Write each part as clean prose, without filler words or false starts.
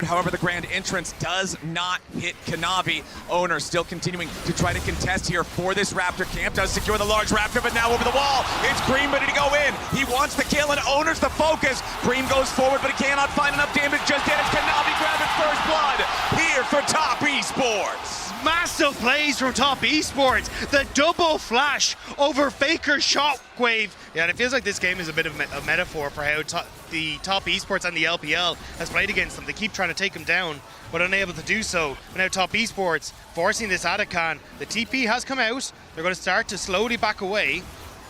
However, the grand entrance does not hit Kanavi. Oner still continuing to try to contest here for this Raptor camp. Does secure the large Raptor, but now over the wall. It's Creme ready to go in. He wants the kill, and Oner's the focus. Creme goes forward, but he cannot find enough damage just yet. It's Kanavi grabbing first blood here for Top Esports. Massive plays from Top Esports. The double flash over Faker's shockwave. Yeah, and it feels like this game is a bit of a metaphor for how the Top Esports and the LPL has played against them. They keep trying to take them down, but unable to do so. And now Top Esports forcing this AKALI. The TP has come out. They're going to start to slowly back away.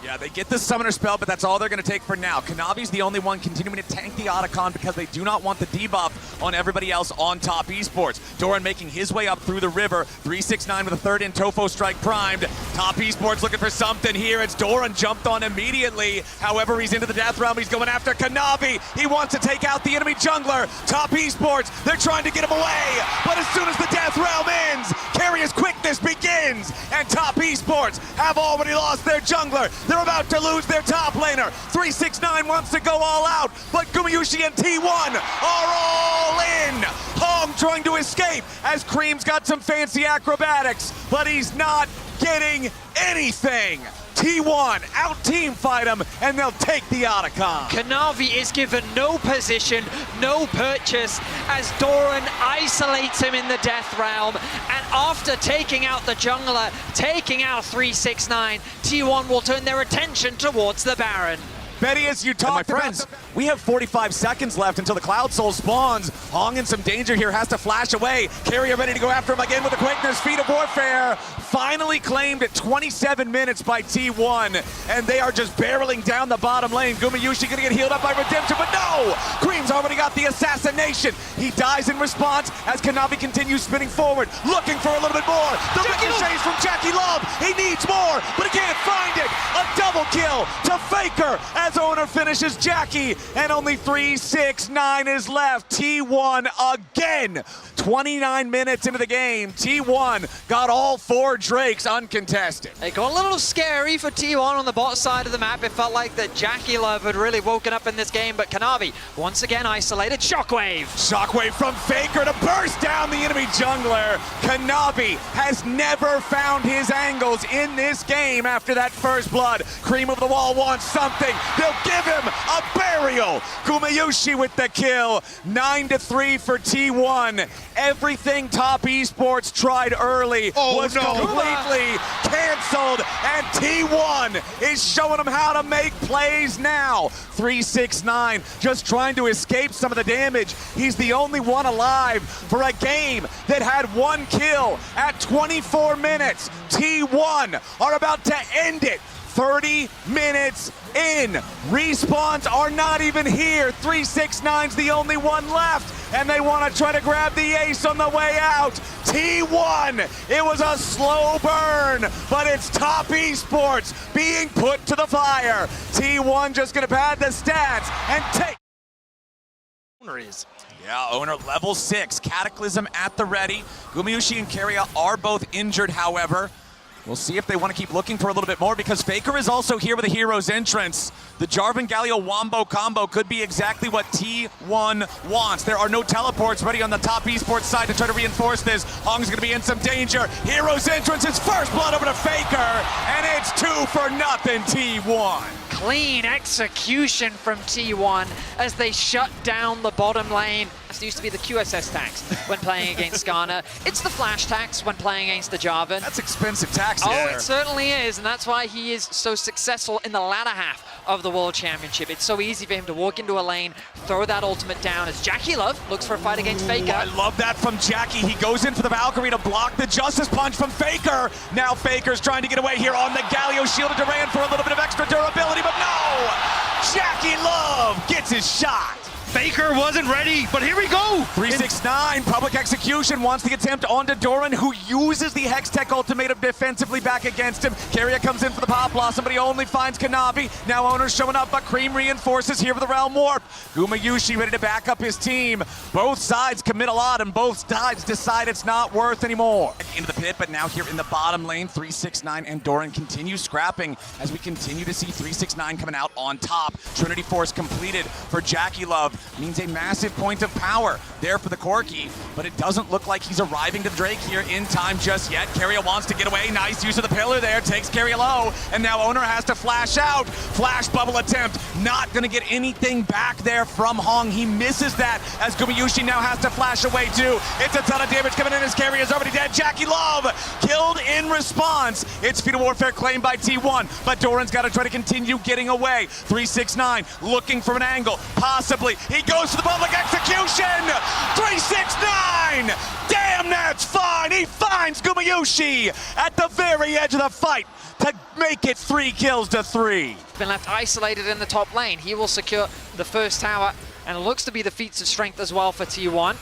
Yeah, they get the summoner spell, but that's all they're going to take for now. Kanavi's the only one continuing to tank the AKALI because they do not want the debuff on everybody else on Top Esports. Doran making his way up through the river. 369 with a third in Tofo strike primed. Top Esports looking for something here. It's Doran jumped on immediately. However, he's into the death realm. He's going after Kanavi. He wants to take out the enemy jungler. Top Esports, they're trying to get him away. But as soon as the death realm ends, Keria's quickness begins. And Top Esports have already lost their jungler. They're about to lose their top laner. 369 wants to go all out, but Gumayusi and T1 are all in. Hong trying to escape as Creme's got some fancy acrobatics, but he's not getting anything. T1 out team fight him, and they'll take the AKALI. Kanavi is given no position, no purchase, as Doran isolates him in the death realm. And after taking out the jungler, taking out 369, T1 will turn their attention towards the Baron. Betty, as you talked my friends, we have 45 seconds left until the Cloud Soul spawns. Hong in some danger here, has to flash away. Keria ready to go after him again with the quickness. Feet of Warfare finally claimed at 27 minutes by T1, and they are just barreling down the bottom lane. Gumayusi gonna get healed up by Redemption, but no! Creme's already got the assassination. He dies in response as Kanavi continues spinning forward, looking for a little bit more. The ricochets from JackeyLove. He needs more, but he can't find it. A double kill to Faker as Oner finishes Jackie, and only 369 is left. T1 again. 29 minutes into the game, T1 got all four Drakes uncontested. It got a little scary for T1 on the bot side of the map. It felt like that JackeyLove had really woken up in this game, but Kanavi once again isolated. Shockwave. Shockwave from Faker to burst down the enemy jungler. Kanavi has never found his angles in this game after that first blood. Creme of the wall wants something. They'll give him a burial. Gumayusi with the kill. 9-3 for T1. Everything Top Esports tried early was completely canceled, and T1 is showing them how to make plays now. 369 just trying to escape some of the damage. He's the only one alive for a game that had one kill at 24 minutes. T1 are about to end it. 30 minutes in. Respawns are not even here. 369's the only one left, and they want to try to grab the ace on the way out. T1, it was a slow burn, but it's Top Esports being put to the fire. T1 just going to pad the stats and take. Oner is. Yeah, Oner level 6. Cataclysm at the ready. Gumayusi and Keria are both injured, however. We'll see if they want to keep looking for a little bit more, because Faker is also here with a hero's entrance. The JARVAN Galio Wombo combo could be exactly what T1 wants. There are no teleports ready on the Top Esports side to try to reinforce this. Hong's going to be in some danger. Hero's entrance is first blood over to Faker, and it's 2-0 T1. Clean execution from T1 as they shut down the bottom lane. This used to be the QSS tax when playing against Ghana. It's the flash tax when playing against the JARVAN. That's expensive tax. Oh, it certainly is, and that's why he is so successful in the latter half of the World Championship. It's so easy for him to walk into a lane, throw that ultimate down as JackeyLove looks for a fight against Faker. I love that from Jackie. He goes in for the Valkyrie to block the Justice Punch from Faker. Now Faker's trying to get away here on the Galio shield of Doran for a little bit of extra durability, but no! JackeyLove gets his shot. Faker wasn't ready, but here we go. 369, public execution, wants the attempt onto Doran, who uses the Hextech ultimatum defensively back against him. Keria comes in for the pop blossom, but he only finds Kanavi. Now Oner's showing up, but Creme reinforces here for the Realm Warp. Gumayusi ready to back up his team. Both sides commit a lot, and both sides decide it's not worth anymore. Into the pit, but now here in the bottom lane, 369 and Doran continue scrapping as we continue to see 369 coming out on top. Trinity Force completed for JackeyLove. means a massive point of power there for the Corki, but it doesn't look like he's arriving to the Drake here in time just yet. Keria wants to get away. Nice use of the pillar there. Takes Keria low, and now Oner has to flash out. Flash bubble attempt. Not going to get anything back there from Hong. He misses that as Gumayusi now has to flash away too. It's a ton of damage coming in as Keria is already dead. JackeyLove killed in response. It's Fetal Warfare claimed by T1, but Doran's got to try to continue getting away. 369 looking for an angle. Possibly. He goes to the public execution. 369. Damn, that's fine. He finds Gumayusi at the very edge of the fight to make it 3 kills to 3. Been left isolated in the top lane. He will secure the first tower, and it looks to be the feats of strength as well for T1.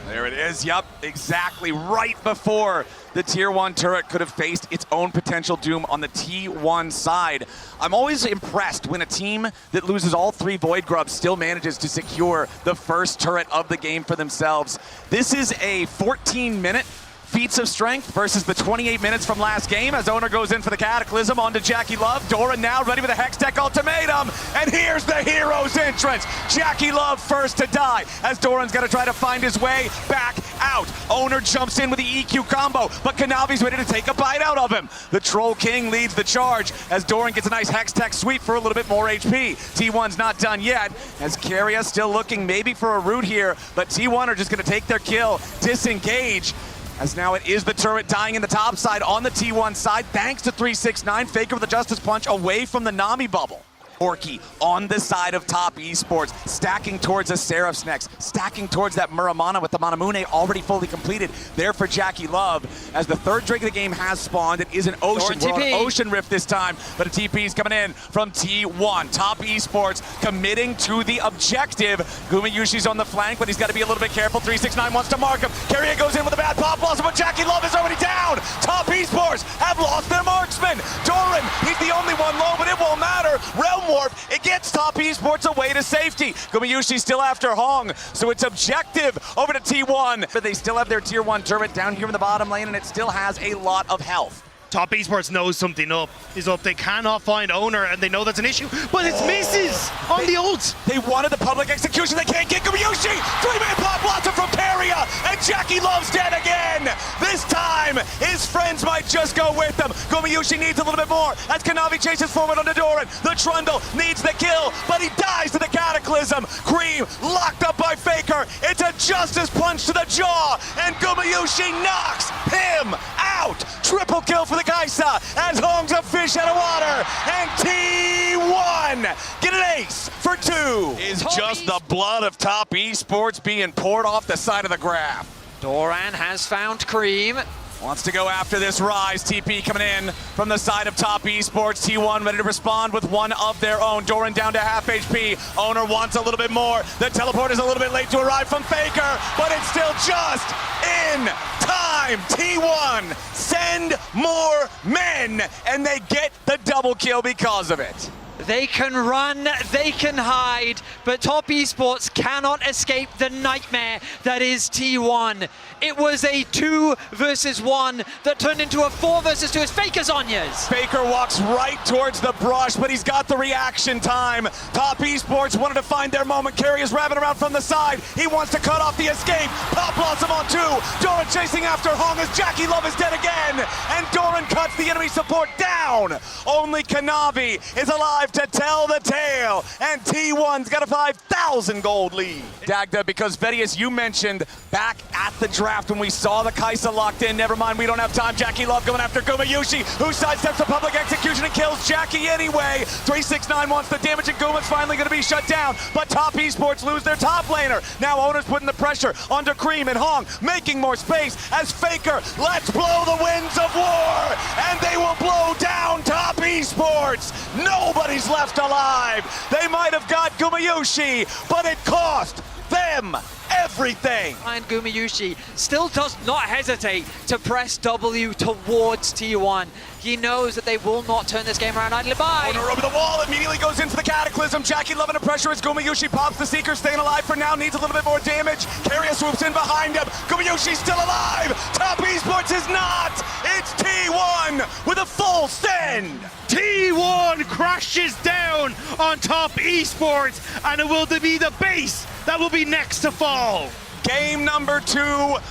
There it is, yep, exactly right before the Tier 1 turret could have faced its own potential doom on the T1 side. I'm always impressed when a team that loses all 3 Void Grubs still manages to secure the first turret of the game for themselves. This is a 14-minute feats of strength versus the 28 minutes from last game as Oner goes in for the Cataclysm onto JackeyLove. Doran now ready with a Hextech ultimatum, and here's the hero's entrance. JackeyLove first to die as Doran's got to try to find his way back out. Oner jumps in with the EQ combo, but Kanavi's ready to take a bite out of him. The Troll King leads the charge as Doran gets a nice Hextech sweep for a little bit more HP. T1's not done yet as Keria still looking maybe for a root here, but T1 are just going to take their kill, disengage. As now it is the turret dying in the top side on the T1 side, thanks to 369. Faker with the Justice Punch away from the Nami bubble. Orky on the side of top esports, stacking towards a Seraph's next, stacking towards that Muramana with the Manamune already fully completed there for JackeyLove. As the third Drake of the game has spawned, it is an Ocean. We're on Ocean Rift this time, but a TP is coming in from T1. Top esports committing to the objective. Gumayusi's on the flank, but he's got to be a little bit careful. 369 wants to mark him. Keria goes in with a bad pop blossom, but JackeyLove is already down. Top esports have lost their marksman. Doran, he's the only one low, but it won't matter. Realm Warp, it gets top esports away to safety. Gumayusi still after Hong, so it's objective over to T1. But they still have their tier 1 turret down here in the bottom lane, and it still has a lot of health. Top esports knows something is up. They cannot find Oner, and they know that's an issue, but it's misses on the ult. They wanted the public execution. They can't get Gumayusi. 3-man pop blossom from Keria, and JackeyLove's dead again. This time, his friends might just go with them. Gumayusi needs a little bit more as Kanavi chases forward onto Doran. The Trundle needs the kill, but he dies to the Cataclysm. Creme locked up by Faker. It's a Justice Punch to the jaw, and Gumayusi knocks him out. Triple kill for the Kaisa as Hong's a fish out of water, and T1 get an ace for 2. Is just the blood of top esports being poured off the side of the graph. Doran has found Creme. Wants to go after this RYZE. TP coming in from the side of top esports. T1 ready to respond with one of their own. Doran down to half HP. Oner wants a little bit more. The teleport is a little bit late to arrive from Faker, but it's still just in time. T1 send more men, and they get the double kill because of it. They can run, they can hide, but top esports cannot escape the nightmare that is T1. It was a 2 versus 1 that turned into a 4 versus 2 as Faker's Onyas. Faker walks right towards the brush, but he's got the reaction time. Top esports wanted to find their moment. Keria's wrapping around from the side. He wants to cut off the escape. Pop blossom on 2. Doran chasing after Hong as JackeyLove is dead again. And Doran cuts the enemy support down. Only Kanavi is alive to tell the tale, and T1's got a 5,000 gold lead. Dagda, because Vedius, you mentioned back at the draft when we saw the Kaisa locked in. Never mind, we don't have time. JackeyLove going after Gumayusi, who sidesteps the public execution and kills Jackie anyway. 369 wants the damage, and Guma's finally going to be shut down, but top esports lose their top laner. Now Oner's putting the pressure onto Creme and Hong, making more space as Faker lets blow the winds of war, and they will blow down top esports. Nobody's left alive. They might have got Gumayusi, but it cost them everything. And Gumayusi still does not hesitate to press W towards T1. He knows that they will not turn this game around idly by. Oner over the wall, immediately goes in for the Cataclysm. JackeyLove under pressure as Gumayusi pops the Seeker, staying alive for now, needs a little bit more damage. Keria swoops in behind him. Gumayusi's still alive. Top Esports is not. It's T1 with a full send. T1 crashes down on Top Esports, and it will be the base that will be next to fall. Game number 2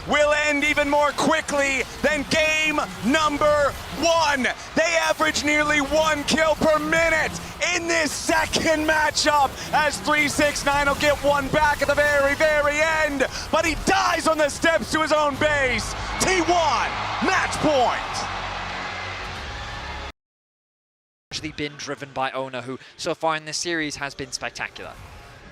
will end even more quickly than game number 1. They average nearly 1 kill per minute in this second matchup, as 369 will get one back at the very, very end, but he dies on the steps to his own base. T1, match point. Actually been driven by Oner, who so far in this series has been spectacular.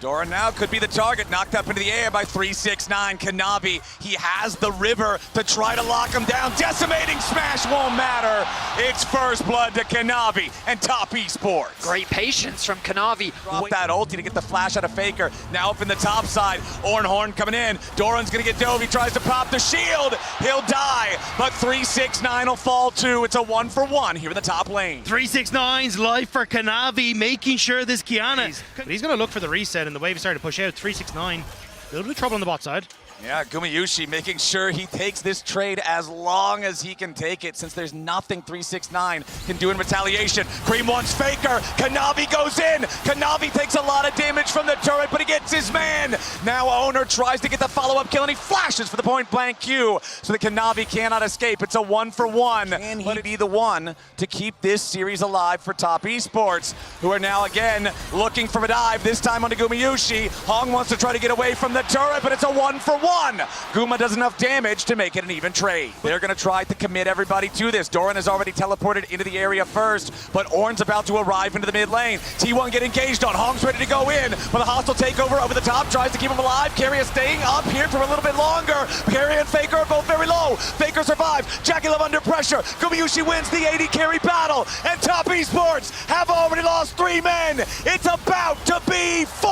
Doran now could be the target, knocked up into the air by 369. Kanavi, he has the river to try to lock him down. Decimating smash won't matter. It's first blood to Kanavi and Top Esports. Great patience from Kanavi. Drop that ulti to get the flash out of Faker. Now up in the top side, ORNN coming in. Doran's gonna get dove, he tries to pop the shield. He'll die, but 369 will fall too. It's a 1-for-1 here in the top lane. 369's life for Kanavi, making sure this QIYANA, but he's gonna look for the reset, and the wave is starting to push out. 369, a little bit of trouble on the bot side. Yeah, Gumayusi making sure he takes this trade as long as he can take it, since there's nothing 369 can do in retaliation. Creme wants Faker, Kanavi goes in. Kanavi takes a lot of damage from the turret, but he gets his man. Now Oner tries to get the follow-up kill, and he flashes for the point-blank Q, so that Kanavi cannot escape. It's a 1-for-1. Can he be the one to keep this series alive for Top Esports, who are now again looking for a dive, this time onto Gumayusi. Hong wants to try to get away from the turret, but it's a 1-for-1. Guma does enough damage to make it an even trade. They're going to try to commit everybody to this. Doran has already teleported into the area first, but Ornn's about to arrive into the mid lane. T1 get engaged on. Hong's ready to go in, but the hostile takeover over the top tries to keep him alive. Keria staying up here for a little bit longer. Keria and Faker are both very low. Faker survives. JackeyLove under pressure. Gumayusi wins the AD carry battle, and Top Esports have already lost 3 men. It's about to be 4.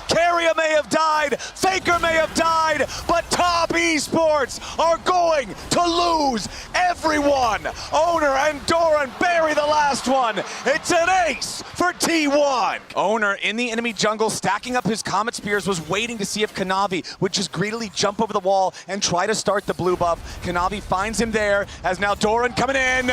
Keria may have died. Faker may have died. But Top Esports are going to lose everyone. Oner and Doran bury the last one. It's an ace for T1. Oner in the enemy jungle, stacking up his Comet Spears, was waiting to see if Kanavi would just greedily jump over the wall and try to start the blue buff. Kanavi finds him there, as now Doran coming in.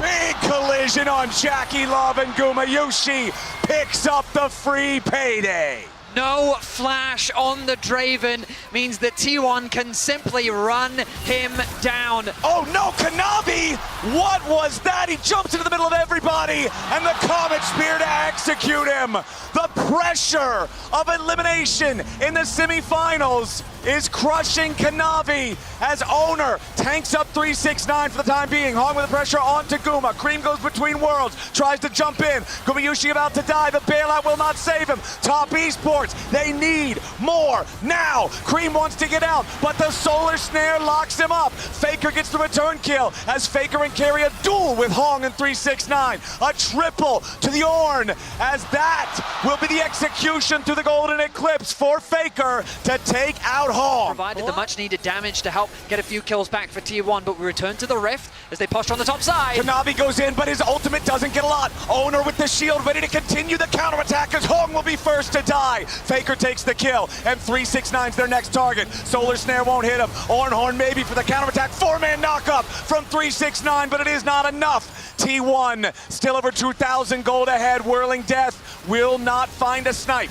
Big collision on JackeyLove, and Gumayusi picks up the free payday. No flash on the Draven means that T1 can simply run him down. Oh no, Kanavi! What was that? He jumps into the middle of everybody, and the Comet Spear to execute him. The pressure of elimination in the semifinals is crushing Kanavi, as Oner tanks up 369 for the time being. Hong with the pressure onto Guma. Creme goes between worlds, tries to jump in. Gumayusi about to die. The bailout will not save him. Top Esports, they need more now. Creme wants to get out, but the Solar Snare locks him up. Faker gets the return kill, as Faker and Keria duel with Hong and 369. A triple to the Ornn, as that will be the execution through the Golden Eclipse for Faker to take out Hong. Provided the much needed damage to help get a few kills back for T1, but we return to the Rift as they posture on the top side. Kanavi goes in, but his ultimate doesn't get a lot. Oner with the shield ready to continue the counterattack, as Hong will be first to die. Faker takes the kill, and 369's their next target. Solar Snare won't hit him. ORNN maybe for the counterattack. 4-man knockup from 369, but it is not enough. T1 still over 2,000 gold ahead. Whirling Death will not find a snipe.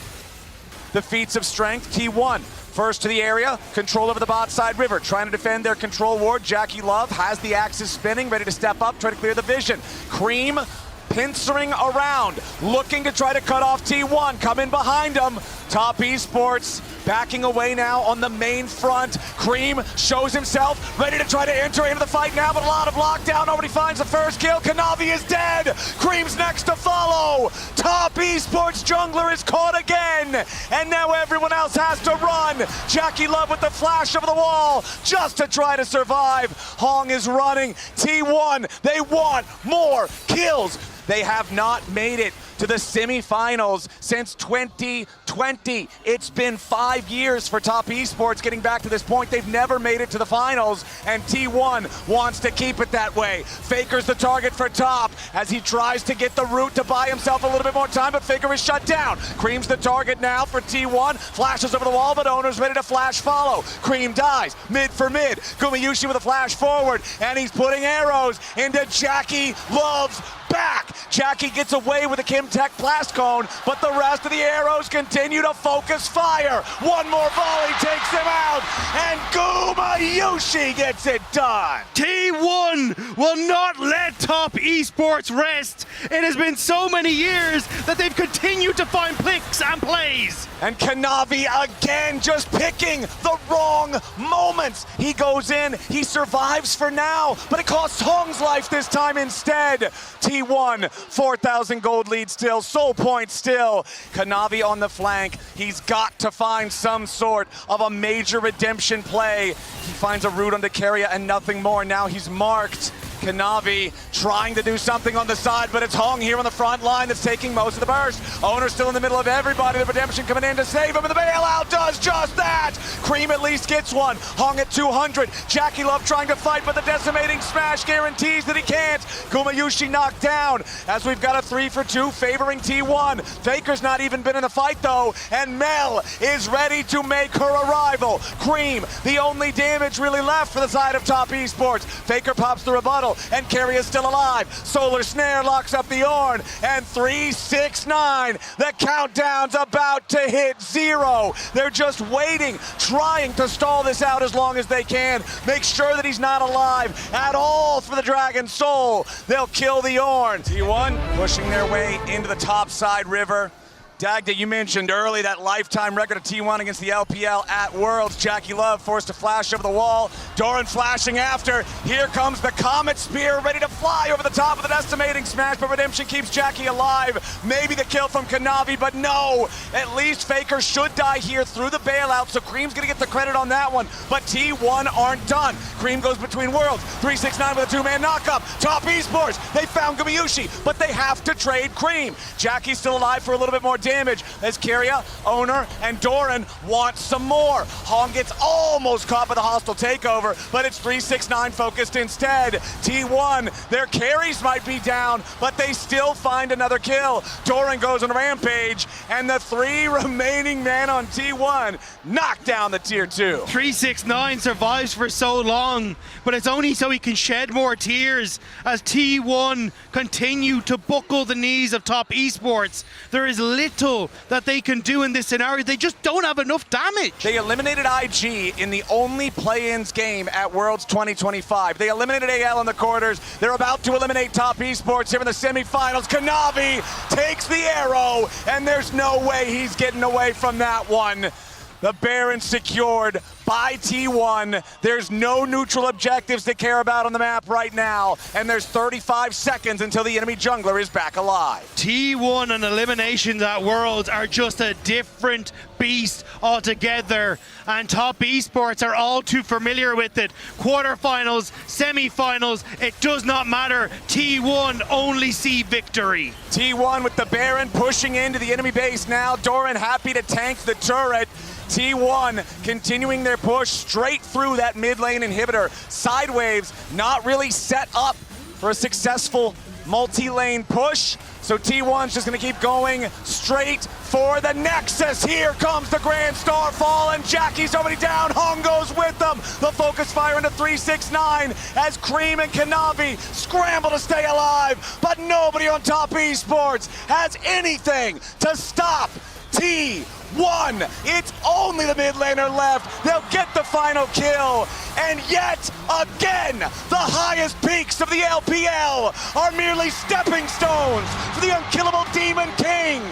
The feats of strength, T1. First to the area, control over the bot side river, trying to defend their control ward. JackeyLove has the axes spinning, ready to step up, try to clear the vision. Creme pincering around, looking to try to cut off T1, come in behind him. Top Esports backing away now on the main front. Creme shows himself, ready to try to enter into the fight now, but a lot of lockdown. Nobody finds the first kill. Kanavi is dead. Creme's next to follow. Top Esports jungler is caught again, and now everyone else has to run. JackeyLove with the flash over the wall just to try to survive. Hong is running. T1, they want more kills. They have not made it to to the semifinals since 2020. It's been 5 years for Top Esports getting back to this point. They've never made it to the finals, and T1 wants to keep it that way. Faker's the target for Top as he tries to get the route to buy himself a little bit more time, but Faker is shut down. Creme's the target now for T1. Flashes over the wall, but Oner's ready to flash follow. Creme dies, mid for mid. Gumayusi with a flash forward, and he's putting arrows into JackeyLove's back. Jackie gets away with a Kimtech blast cone, but the rest of the arrows continue to focus fire. One more volley takes him out, and Gumayusi gets it done. T1 will not let Top Esports rest. It has been so many years that they've continued to find picks and plays. And Kanavi again just picking the wrong moments. He goes in, he survives for now, but it costs Hong's life this time instead. T1, 4,000 gold lead still, soul point still. Kanavi on the flank. He's got to find some sort of a major redemption play. He finds a route onto Keria and nothing more. Now he's marked. Kanavi trying to do something on the side, but it's Hong here on the front line that's taking most of the burst. Oner still in the middle of everybody. The redemption coming in to save him, and the bailout does just that. Creme at least gets one. Hong at 200. JackeyLove trying to fight, but the decimating smash guarantees that he can't. Gumayusi knocked down as we've got a 3-for-2 favoring T1. Faker's not even been in the fight though, and Mel is ready to make her arrival. Creme, the only damage really left for the side of Top Esports. Faker pops the rebuttal, and Keria is still alive. Solar Snare locks up the Ornn, and 3-6-9. The countdown's about to hit 0. They're just waiting, trying to stall this out as long as they can. Make sure that he's not alive at all for the Dragon Soul. They'll kill the Ornn. T1 pushing their way into the top side river. Dagda, you mentioned early that lifetime record of T1 against the LPL at Worlds. JackeyLove forced to flash over the wall. Doran flashing after. Here comes the Comet Spear, ready to fly over the top of the decimating smash, but Redemption keeps Jackie alive. Maybe the kill from Kanavi, but no. At least Faker should die here through the bailout, so Creme's gonna get the credit on that one. But T1 aren't done. Creme goes between worlds. 3-6-9 with a two-man knockup. Top Esports, they found Gumayusi, but they have to trade Creme. Jackie's still alive for a little bit more damage as Keria, Oner, and Doran want some more. Hong gets almost caught by the hostile takeover, but it's 3-6-9 focused instead. T1, their carries might be down, but they still find another kill. Doran goes on a rampage, and the 3 remaining men on T1 knock down the tier 2. 3-6-9 survives for so long, but it's only so he can shed more tears as T1 continue to buckle the knees of Top Esports. There is little that they can do in this scenario. They just don't have enough damage. They eliminated IG in the only play-ins game at Worlds 2025. They eliminated AL in the quarters. They're about to eliminate Top Esports here in the semifinals. Kanavi takes the arrow, and there's no way he's getting away from that one. The Baron secured by T1. There's no neutral objectives to care about on the map right now, and there's 35 seconds until the enemy jungler is back alive. T1 and eliminations at Worlds are just a different beast altogether, and Top Esports are all too familiar with it. Quarterfinals, semifinals, it does not matter. T1 only see victory. T1 with the Baron pushing into the enemy base now. Doran happy to tank the turret. T1 continuing their push straight through that mid lane inhibitor. Sidewaves not really set up for a successful multi-lane push. So T1's just gonna keep going straight for the Nexus. Here comes the Grand Starfall, and Jackie's already down. Hong goes with them. The focus fire into 3-6-9 as Creme and Kanavi scramble to stay alive, but nobody on Top Esports has anything to stop T1. It's only the mid laner left. They'll get the final kill. And yet again, the highest peaks of the LPL are merely stepping stones for the unkillable Demon King.